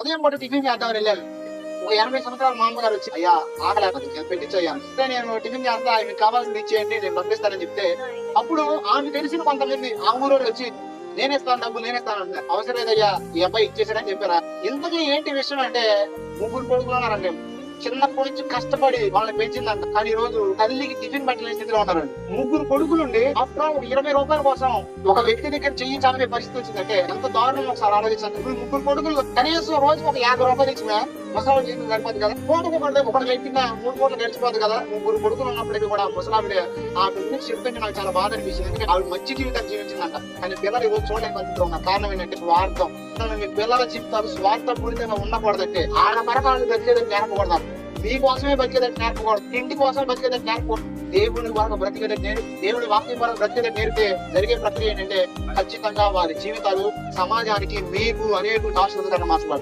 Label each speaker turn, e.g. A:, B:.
A: ఉదయం పూట టిఫిన్ చేద్దామని వెళ్ళాను. ఒక 80 సంవత్సరాల మా అమ్మగారు వచ్చి, అయ్యా ఆకలేకపోతే పెట్టించయ్యాను. నేను టిఫిన్ చేస్తా, ఆయనకి కావాల్సింది ఇచ్చేయండి, నేను పంపిస్తానని చెప్తే, అప్పుడు ఆమె తెలిసిన కొంతమంది ఆ ఊరోళ్ళు వచ్చి, నేనేస్తాను డబ్బులు, నేనేస్తాను అంటారు. అవసరం లేదయ్యా, ఈ అబ్బాయి ఇచ్చేసాడని చెప్పారా. ఇంతకీ ఏంటి విషయం అంటే, ముగ్గురు కొడుకులు ఉన్నారండి. చిన్నప్పటి నుంచి కష్టపడి వాళ్ళని పెంచిందంట. కానీ ఈ రోజు తల్లికి టిఫిన్ పట్టలేని స్థితిలో ఉన్నారండి. ముగ్గురు కొడుకులుండి ఆఫ్టర్ 20 రూపాయల కోసం ఒక వ్యక్తి దగ్గర చెయ్యి చాపే పరిస్థితి వచ్చిందంటే ఎంత దారుణం ఒకసారి ఆలోచించండి. ఇప్పుడు ముగ్గురు కొడుకులు కనీసం రోజు ఒక 50 రూపాయలు ఇచ్చిన ముసలావిడ జీవితం గడిపోదు కదా. ఒకటి వ్యక్తిగా 3 పూటలు గడిచిపోదు కదా. ముగ్గురు కొడుకులు ఉన్నప్పటికీ కూడా ముసలావిడ ఆ బిజినెస్ చెప్తుంటే నాకు చాలా బాధ అనిపించింది. ఎందుకంటే ఆవిడ మంచి జీవితాన్ని జీవించిందంట. కానీ పిల్లలు ఈరోజు చూడలేని పరిస్థితిలో ఉన్న కారణం ఏంటంటే స్వార్థం. మీ పిల్లల జీవితాలు స్వార్థపూరితంగా ఉండకూడదంటే ఆడ మరకాలు బతికేదని నేర్పకూడదు. మీకోసమే బతికేదని నేర్పకూడదు. ఇంటి కోసం బతికేదని నేర్పకూడదు. దేవుని వరకు బ్రతికేదని దేవుని వాక్యం వరకు బ్రతికేదని నేర్పితే జరిగే ప్రక్రియ ఏంటంటే ఖచ్చితంగా వారి జీవితాలు సమాజానికి మీకు అనేక ఆశీర్వాదాలు మాట్లాడు.